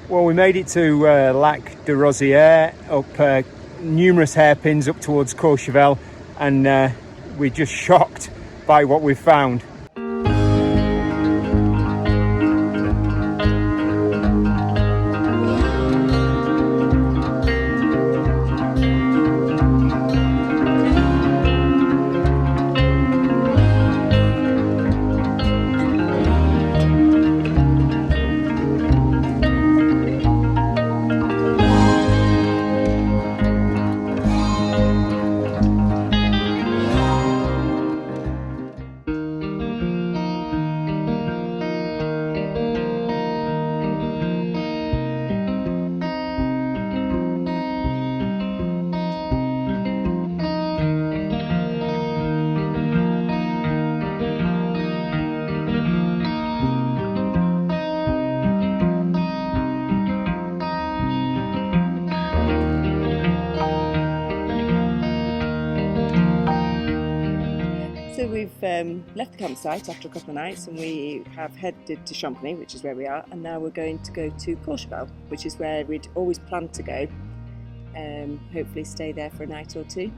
Well, we made it to Lac de Rosiere, up numerous hairpins up towards Courchevel, and we're just shocked by what we've found. So we've left the campsite after a couple of nights, and we have headed to Champagny, which is where we are, and now we're going to go to Courchevel, which is where we'd always planned to go. Hopefully stay there for a night or two.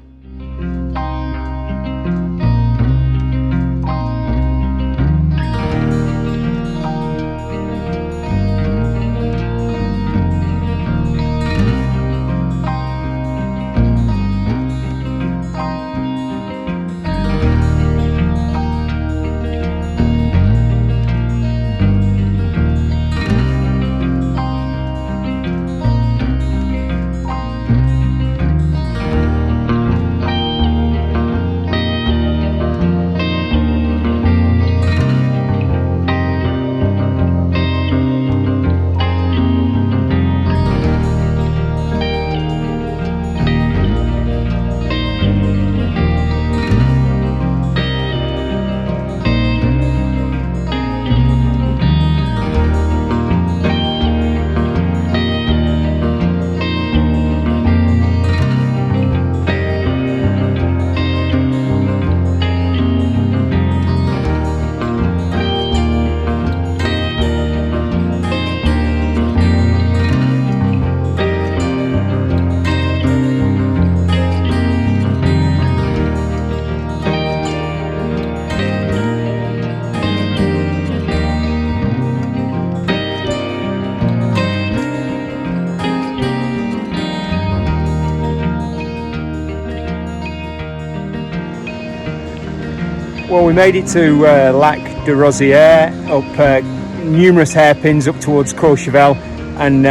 Well, we made it to Lac de Rosiere, up numerous hairpins up towards Courchevel, and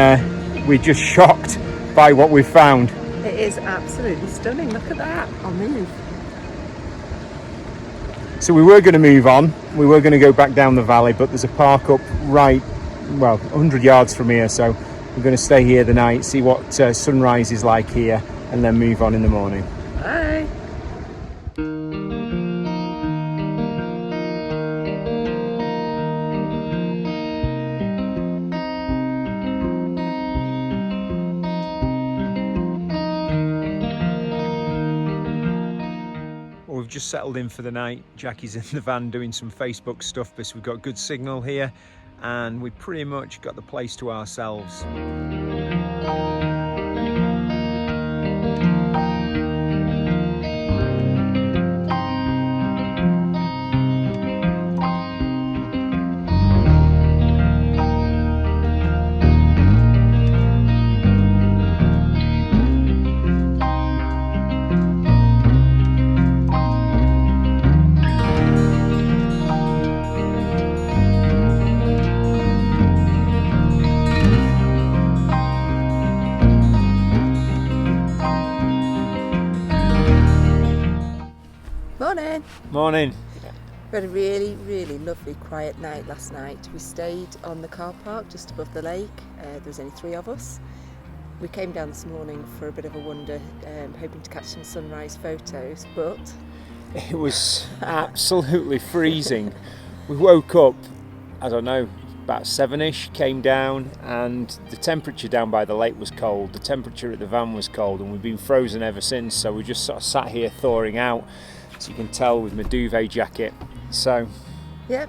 we're just shocked by what we've found. It is absolutely stunning. Look at that. I'll move. So we were going to move on. We were going to go back down the valley, but there's a park up right, 100 yards from here. So we're going to stay here the night, see what sunrise is like here, and then move on in the morning. Bye. We've just settled in for the night. Jackie's in the van doing some Facebook stuff because we've got good signal here, and we pretty much got the place to ourselves. Morning. Morning. We had a really, really lovely quiet night last night. We stayed on the car park just above the lake. There was only 3 of us. We came down this morning for a bit of a wander, hoping to catch some sunrise photos, but It was absolutely freezing. We woke up, I don't know, about 7ish, came down, and the temperature down by the lake was cold. The temperature at the van was cold, and we've been frozen ever since. So we just sort of sat here thawing out, as you can tell with my duvet jacket. So yeah,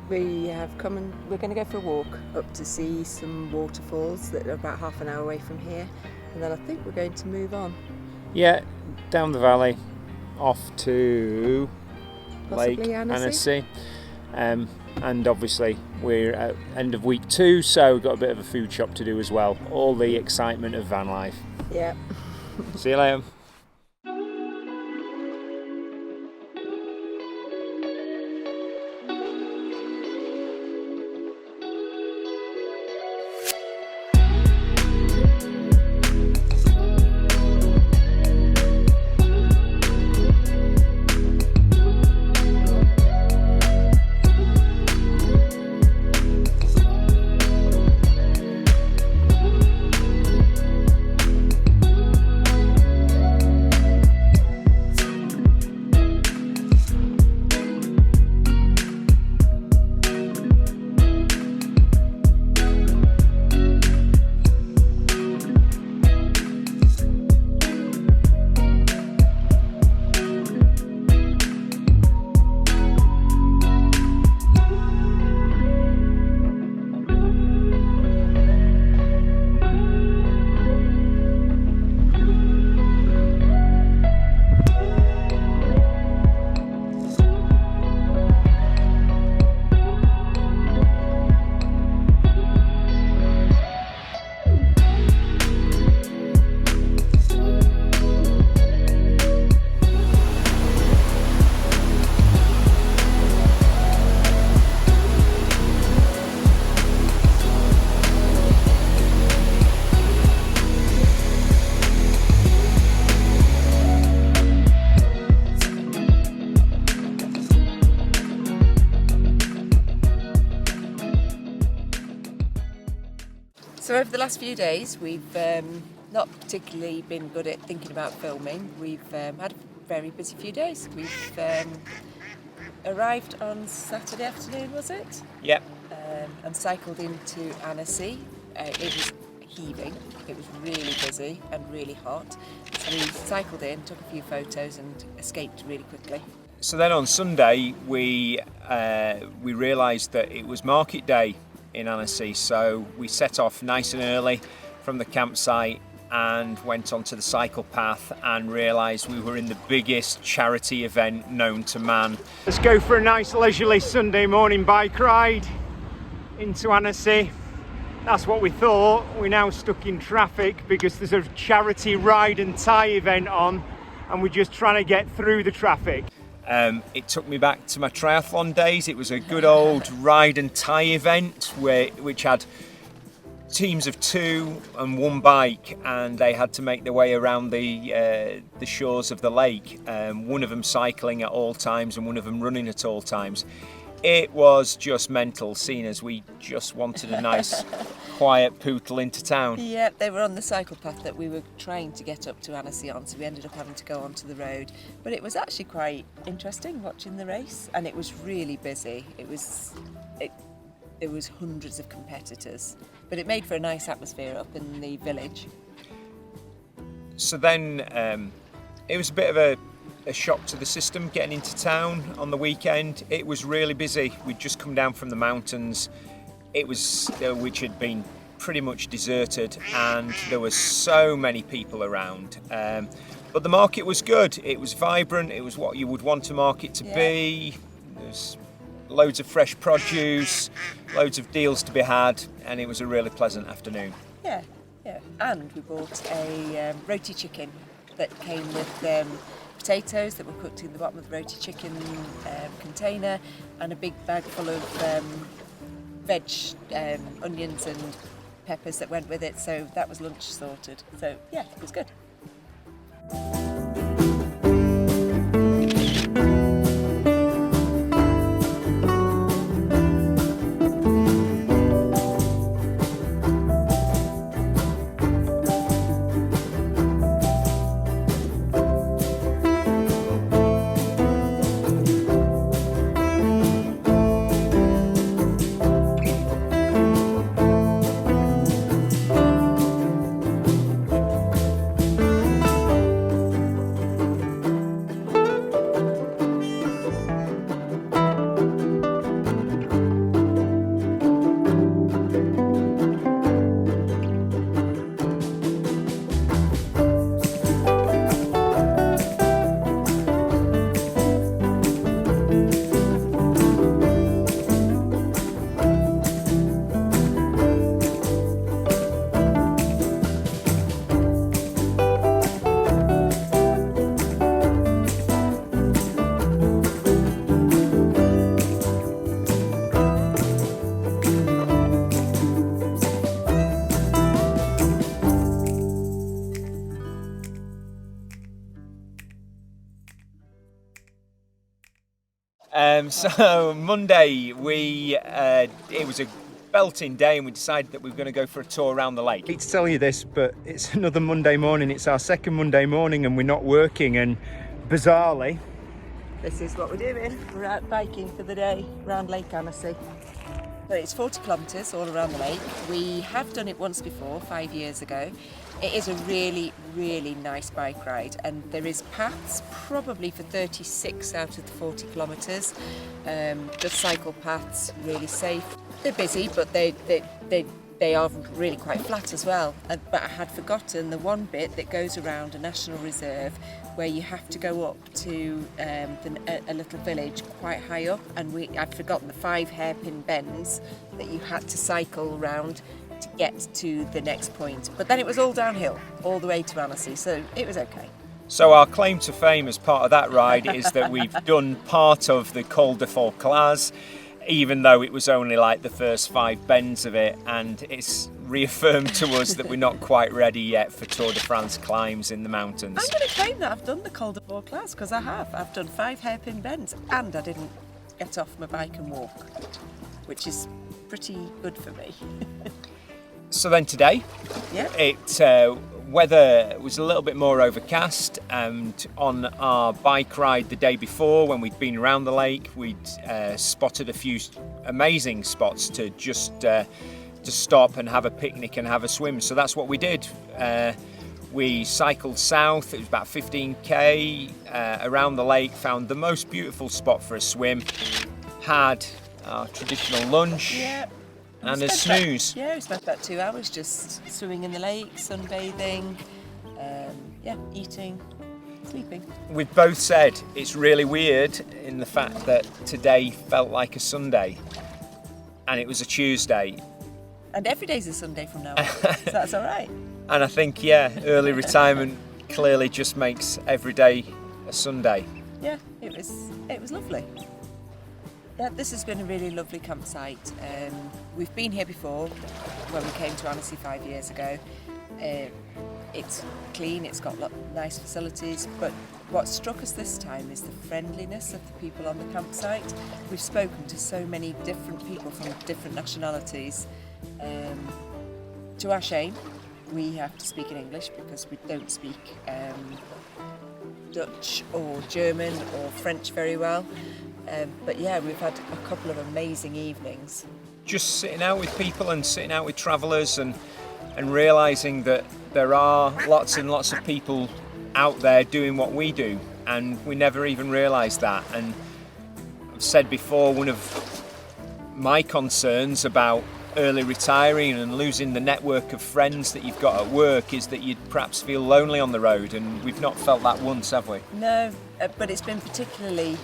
We have come and we're going to go for a walk up to see some waterfalls that are about half an hour away from here, and then I think we're going to move on. Yeah, down the valley, off to Possibly Lake Annecy. Annecy. And obviously we're at end of week 2, so we've got a bit of a food shop to do as well. All the excitement of van life. Yeah. See you later. So over the last few days, we've not particularly been good at thinking about filming. We've had a very busy few days. We've arrived on Saturday afternoon, was it? Yep. And cycled into Annecy. It was heaving. It was really busy and really hot. So we cycled in, took a few photos and escaped really quickly. So then on Sunday we realised that it was market day in Annecy, so we set off nice and early from the campsite and went onto the cycle path and realised we were in the biggest charity event known to man. Let's go for a nice leisurely Sunday morning bike ride into Annecy. That's what we thought. We're now stuck in traffic because there's a charity ride and tie event on, and we're just trying to get through the traffic. It took me back to my triathlon days. It was a good old ride and tie event which had teams of 2 and 1 bike, and they had to make their way around the shores of the lake. One of them cycling at all times and one of them running at all times. It was just mental, seeing as we just wanted a nice quiet pootle into town. Yeah, they were on the cycle path that we were trying to get up to Annecy on, so we ended up having to go onto the road. But it was actually quite interesting watching the race, and it was really busy. There was hundreds of competitors, but it made for a nice atmosphere up in the village. So then it was a bit of a shock to the system getting into town on the weekend. It was really busy. We'd just come down from the mountains, which had been pretty much deserted, and there were so many people around. But the market was good. It was vibrant. It was what you would want a market to be. There's loads of fresh produce, loads of deals to be had, and it was a really pleasant afternoon. Yeah. And we bought a roti chicken that came with potatoes that were cooked in the bottom of the roti chicken container, and a big bag full of veg, onions and peppers that went with it. So that was lunch sorted. So yeah, it was good. So Monday, it was a belting day, and we decided that we were going to go for a tour around the lake. I hate to tell you this, but it's another Monday morning. It's our second Monday morning, and we're not working. And bizarrely, This is what we're doing. We're out biking for the day around Lake Annecy. But it's 40 kilometres all around the lake. We have done it once before, 5 years ago. It is a really, really nice bike ride, and there is paths probably for 36 out of the 40 kilometres. Just cycle paths, really safe. They're busy, but they are really quite flat as well. But I had forgotten the one bit that goes around a national reserve where you have to go up to a little village quite high up, and I'd forgotten the 5 hairpin bends that you had to cycle around to get to the next point. But then it was all downhill, all the way to Annecy, so it was okay. So our claim to fame as part of that ride is that we've done part of the Col de Forclaz, even though it was only like the first 5 bends of it, and it's reaffirmed to us that we're not quite ready yet for Tour de France climbs in the mountains. I'm going to claim that I've done the Col de Forclaz, because I have. I've done 5 hairpin bends, and I didn't get off my bike and walk, which is pretty good for me. So then today, weather was a little bit more overcast, and on our bike ride the day before, when we'd been around the lake, we'd spotted a few amazing spots to just to stop and have a picnic and have a swim. So that's what we did. We cycled south. It was about 15k around the lake, found the most beautiful spot for a swim, had our traditional lunch. Yeah. And a snooze. We spent about 2 hours just swimming in the lake, sunbathing, eating, sleeping. We've both said it's really weird in the fact that today felt like a Sunday and it was a Tuesday. And every day's a Sunday from now on, so that's all right. And I think, early retirement clearly just makes every day a Sunday. Yeah, it was lovely. Yeah, this has been a really lovely campsite. We've been here before when we came to Annecy 5 years ago. It's clean, it's got nice facilities, but what struck us this time is the friendliness of the people on the campsite. We've spoken to so many different people from different nationalities. To our shame, we have to speak in English because we don't speak Dutch or German or French very well. But we've had a couple of amazing evenings. Just sitting out with people and sitting out with travellers and realising that there are lots and lots of people out there doing what we do, and we never even realised that. And I've said before, one of my concerns about early retiring and losing the network of friends that you've got at work is that you'd perhaps feel lonely on the road, and we've not felt that once, have we? No, but it's been particularly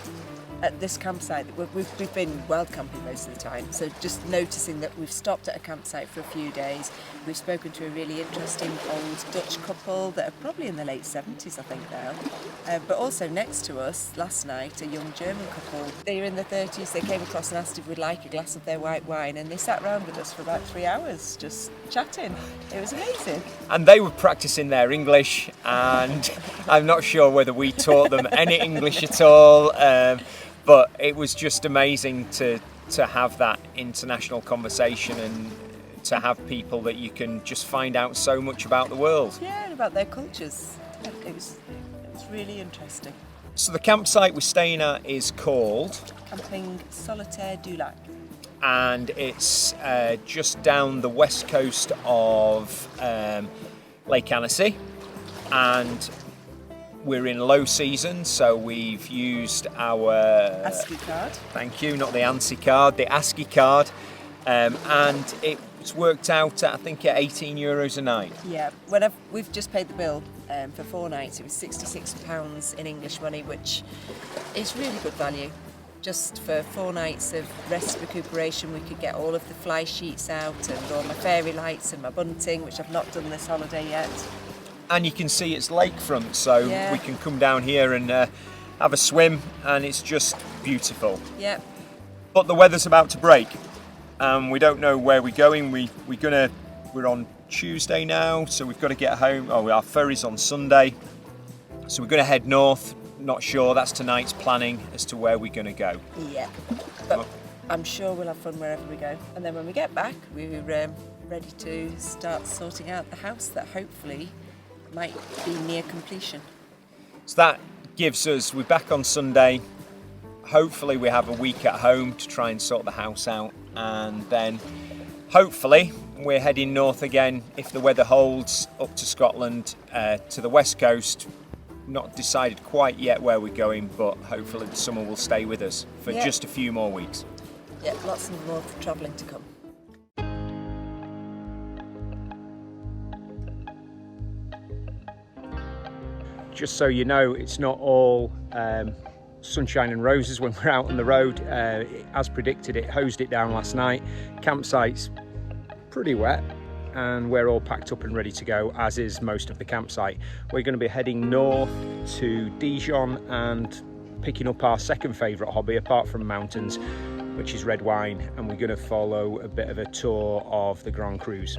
at this campsite. We've been wild camping most of the time, so just noticing that we've stopped at a campsite for a few days. We've spoken to a really interesting old Dutch couple that are probably in the late 70s, I think now, but also next to us last night a young German couple. They were in their 30s. They came across and asked if we'd like a glass of their white wine, and they sat around with us for about 3 hours just chatting. It was amazing. And they were practicing their English, and I'm not sure whether we taught them any English at all. But it was just amazing to have that international conversation and to have people that you can just find out so much about the world. Yeah, and about their cultures. It was really interesting. So the campsite we're staying at is called Camping Solitaire du Lac. And it's just down the west coast of Lake Annecy. And we're in low season, so we've used our ASCII card. Thank you, not the ANSI card, the ASCII card, and it's worked out at, I think, at €18 a night. Yeah, we've just paid the bill for 4 nights. It was £66 in English money, which is really good value. Just for 4 nights of rest recuperation, we could get all of the fly sheets out and all my fairy lights and my bunting, which I've not done this holiday yet. And you can see it's lakefront, so we can come down here and have a swim, and it's just beautiful. Yeah. But the weather's about to break. We don't know where we're going. We're on Tuesday now, so we've got to get home. Our ferry's on Sunday, so we're going to head north not sure. That's tonight's planning as to where we're going to go. Yeah, but I'm sure we'll have fun wherever we go. And then when we get back, we're ready to start sorting out the house that hopefully might be near completion. So that gives us, we're back on Sunday. Hopefully we have a week at home to try and sort the house out, and then hopefully we're heading north again if the weather holds, up to Scotland, to the west coast. Not decided quite yet where we're going, but hopefully the summer will stay with us for just a few more weeks. Yeah, lots of more travelling to come. Just so you know, it's not all sunshine and roses when we're out on the road. As predicted, it hosed it down last night. Campsite's pretty wet, and we're all packed up and ready to go, as is most of the campsite. We're going to be heading north to Dijon and picking up our second favourite hobby apart from mountains, which is red wine, and we're going to follow a bit of a tour of the Grand Crus.